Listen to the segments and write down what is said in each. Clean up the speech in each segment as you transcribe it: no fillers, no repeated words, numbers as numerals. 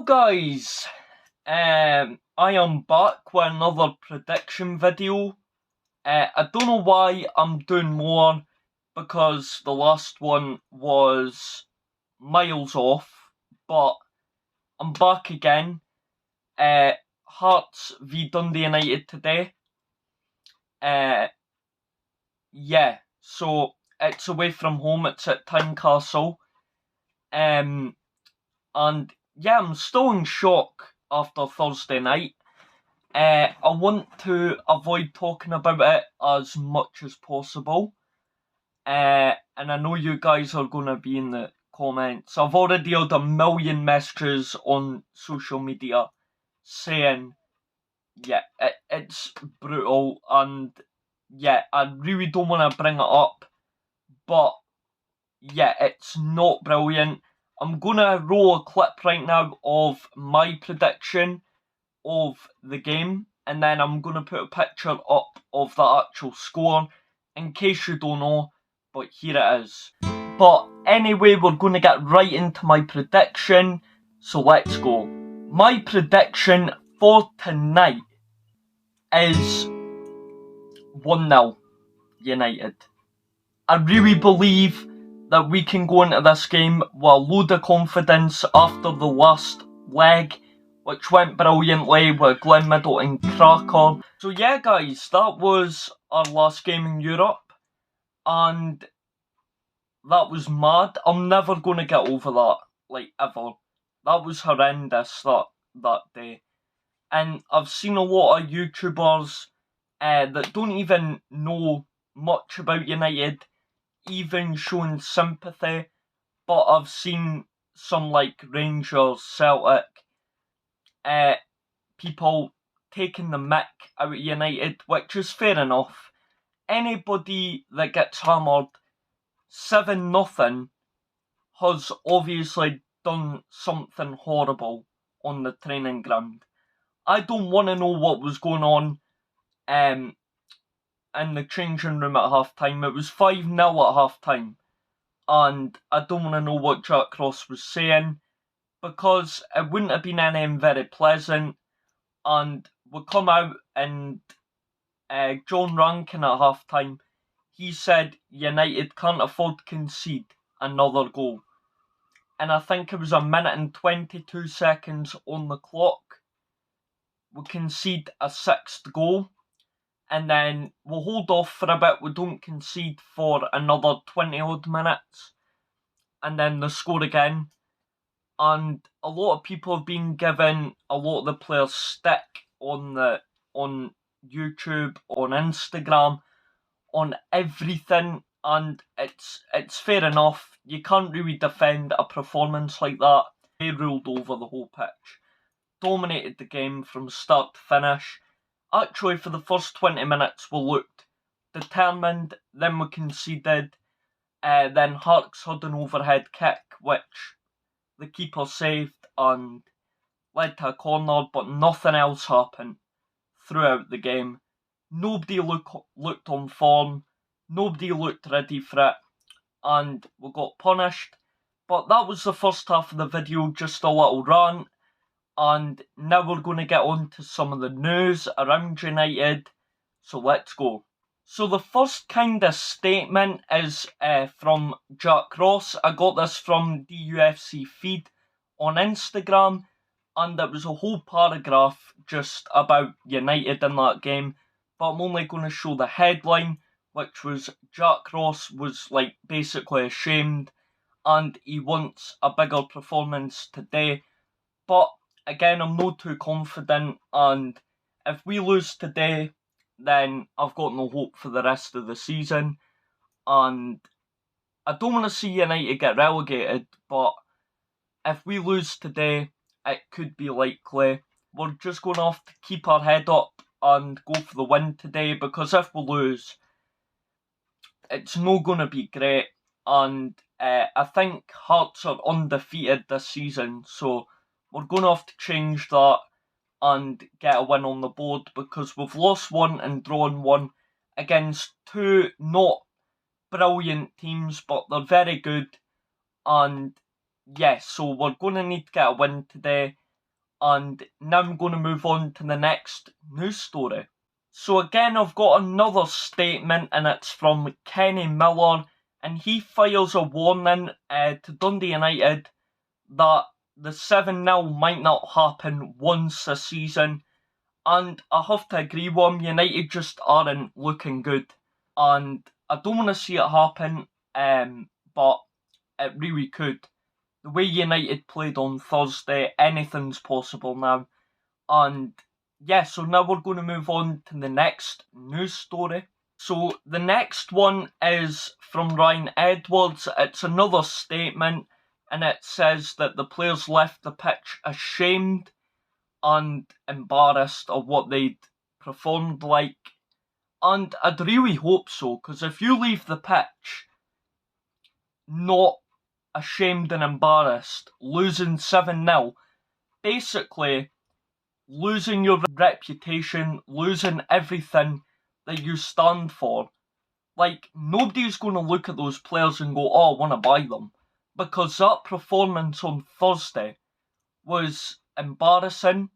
Hello guys, I am back with another prediction video. I don't know why I'm doing more because the last one was miles off, but I'm back again. Hearts v Dundee United today. So it's away from home, it's at Tynecastle. And I'm still in shock after Thursday night. I want to avoid talking about it as much as possible. And I know you guys are going to be in the comments. I've already had a million messages on social media saying, it's brutal. And I really don't want to bring it up. But it's not brilliant. I'm going to roll a clip right now of my prediction of the game, and then I'm going to put a picture up of the actual score in case you don't know, but here it is. But anyway, we're going to get right into my prediction, so let's go. My prediction for tonight is 1-0 United. I really believe that we can go into this game with a load of confidence after the last leg, which went brilliantly with Glenn Middle and Cracker. So yeah guys, that was our last game in Europe, and that was mad. I'm never going to get over that, like, ever. That was horrendous, that day. And I've seen a lot of YouTubers that don't even know much about United even showing sympathy, but I've seen some like Rangers, Celtic, people taking the mick out of United, which is fair enough. Anybody that gets hammered 7-0 has obviously done something horrible on the training ground. I don't want to know what was going on in the changing room at half time. It was 5-0 at half time. And I don't want to know what Jack Ross was saying, because it wouldn't have been any very pleasant. And we come out and John Rankin at half time, he said United can't afford to concede another goal. And I think it was 1 minute and 22 seconds on the clock. We concede a 6th goal. And then we'll hold off for a bit. We don't concede for another 20 odd minutes. And then they score again. And a lot of people have been given a lot of the players stick on YouTube, on Instagram, on everything, and it's fair enough. You can't really defend a performance like that. They ruled over the whole pitch, dominated the game from start to finish. Actually, for the first 20 minutes we looked determined, then we conceded, then Harks had an overhead kick which the keeper saved and led to a corner, but nothing else happened throughout the game. Nobody looked on form, nobody looked ready for it, and we got punished. But that was the first half of the video, just a little rant, and now we're going to get on to some of the news around United, so let's go. So the first kind of statement is from Jack Ross. I got this from the UFC feed on Instagram, and there was a whole paragraph just about United in that game, but I'm only going to show the headline, which was Jack Ross was like basically ashamed and he wants a bigger performance today. But again, I'm not too confident, and if we lose today, then I've got no hope for the rest of the season. And I don't want to see United get relegated, but if we lose today, it could be likely. We're just going to have to keep our head up and go for the win today, because if we lose, it's not going to be great. And I think Hearts are undefeated this season, so we're going to have to change that and get a win on the board, because we've lost one and drawn one against two not brilliant teams, but they're very good. And yes, so we're going to need to get a win today. And now I'm going to move on to the next news story. So again, I've got another statement, and it's from Kenny Miller, and he files a warning to Dundee United that the 7-0 might not happen once this season. And I have to agree with him, United just aren't looking good. And I don't want to see it happen, but it really could. The way United played on Thursday, anything's possible now. And yeah, so now we're going to move on to the next news story. So the next one is from Ryan Edwards. It's another statement, and it says that the players left the pitch ashamed and embarrassed of what they'd performed like. And I'd really hope so, because if you leave the pitch not ashamed and embarrassed, losing 7-0, basically losing your reputation, losing everything that you stand for. Like, nobody's going to look at those players and go, oh, I want to buy them. Because that performance on Thursday was embarrassing.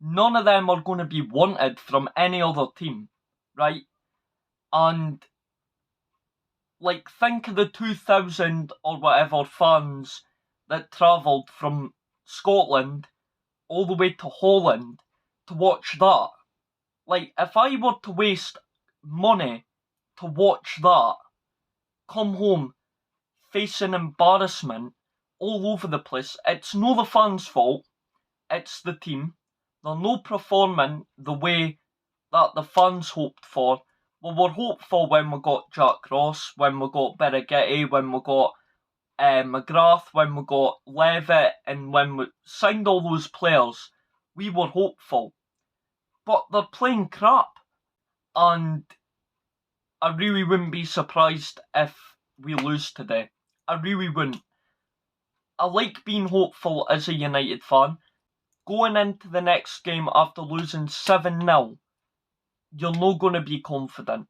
None of them are going to be wanted from any other team, right? And, like, think of the 2,000 or whatever fans that travelled from Scotland all the way to Holland to watch that. Like, if I were to waste money to watch that, come home facing embarrassment all over the place, it's no the fans' fault, it's the team. They're not performing the way that the fans hoped for. We were hopeful when we got Jack Ross, when we got Berighetti, when we got McGrath, when we got Levitt, and when we signed all those players, we were hopeful. But they're playing crap. And I really wouldn't be surprised if we lose today. I really wouldn't. I like being hopeful as a United fan. Going into the next game after losing 7-0, you're not going to be confident.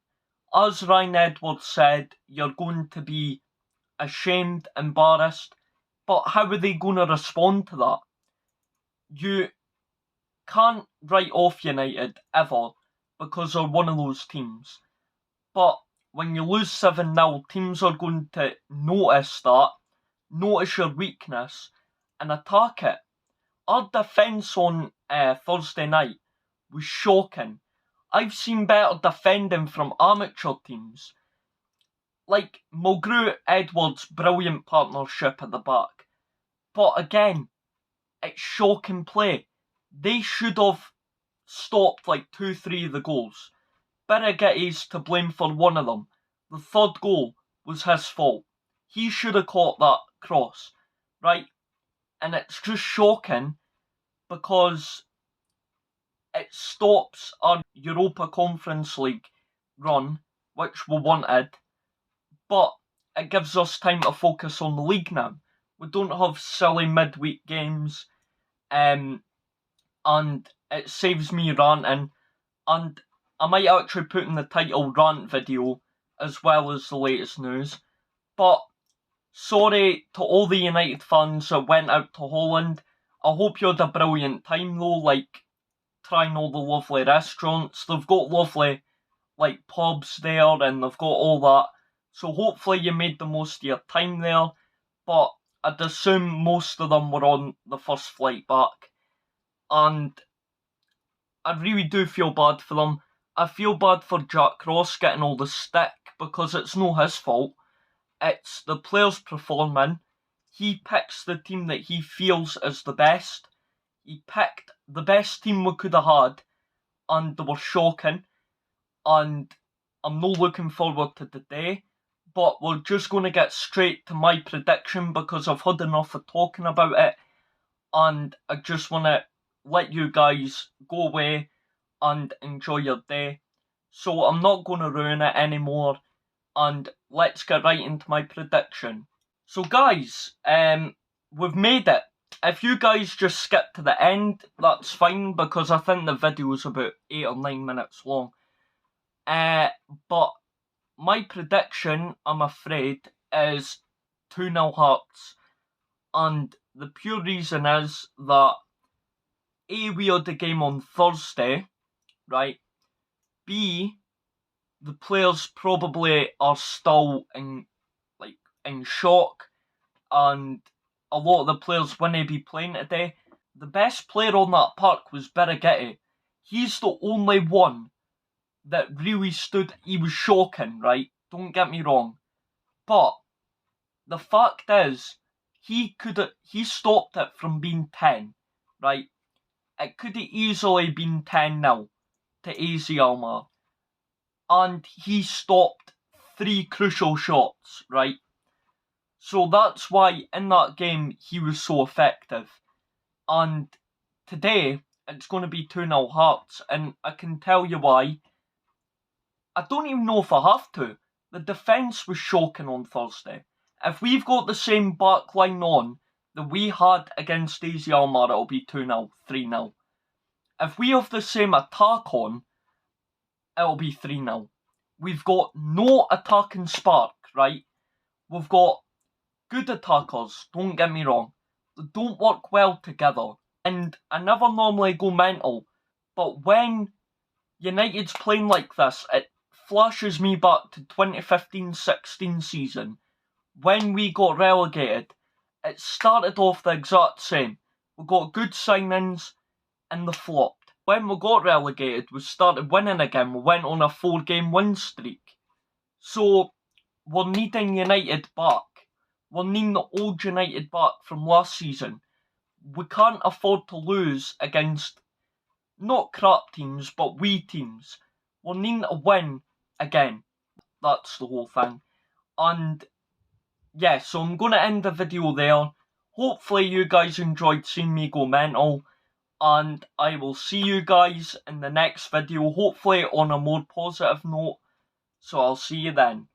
As Ryan Edwards said, you're going to be ashamed, embarrassed. But how are they going to respond to that? You can't write off United ever because they're one of those teams. But when you lose 7-0, teams are going to notice that, notice your weakness, and attack it. Our defence on Thursday night was shocking. I've seen better defending from amateur teams. Like Mulgrew-Edwards, brilliant partnership at the back. But again, it's shocking play. They should have stopped like 2-3 of the goals. Berighetti's to blame for one of them. The third goal was his fault. He should have caught that cross, right? And it's just shocking because it stops our Europa Conference League run, which we wanted, but it gives us time to focus on the league now. We don't have silly midweek games, and it saves me ranting, and I might actually put in the title Rant video as well as the latest news. But sorry to all the United fans that went out to Holland. I hope you had a brilliant time though, like trying all the lovely restaurants. They've got lovely like pubs there and they've got all that. So hopefully you made the most of your time there. But I'd assume most of them were on the first flight back. And I really do feel bad for them. I feel bad for Jack Ross getting all the stick because it's not his fault. It's the players performing. He picks the team that he feels is the best. He picked the best team we could have had, and they were shocking. And I'm not looking forward to today, but we're just going to get straight to my prediction because I've had enough of talking about it, and I just want to let you guys go away and enjoy your day. So I'm not going to ruin it anymore, and let's get right into my prediction. So guys, we've made it. If you guys just skip to the end, that's fine because I think the video is about 8 or 9 minutes long. But my prediction, I'm afraid, is 2-0 Hearts. And the pure reason is that A, we had the game on Thursday, right? B, the players probably are still in shock, and a lot of the players wouldn't be playing today. The best player on that park was Birighitti. He's the only one that really stood. He was shocking, right? Don't get me wrong, but the fact is, he stopped it from being 10, right? It could have easily been 10-0 to AZ Alkmaar, and he stopped 3 crucial shots, right? So that's why in that game he was so effective. And today it's going to be 2-0 Hearts, and I can tell you why. I don't even know if I have to. The defence was shocking on Thursday. If we've got the same back line on that we had against AZ Alkmaar, it'll be 2-0, 3-0. If we have the same attack on, it'll be 3-0. We've got no attacking spark, right? We've got good attackers, don't get me wrong. They don't work well together. And I never normally go mental, but when United's playing like this, it flashes me back to 2015-16 season. When we got relegated, it started off the exact same. We got good signings and they flopped. When we got relegated, we started winning again. We went on a 4-game win streak. So we're needing United back. We're needing the old United back from last season. We can't afford to lose against not crap teams, but wee teams. We're needing a win again. That's the whole thing. And yeah, so I'm going to end the video there. Hopefully you guys enjoyed seeing me go mental. And I will see you guys in the next video, hopefully on a more positive note. So I'll see you then.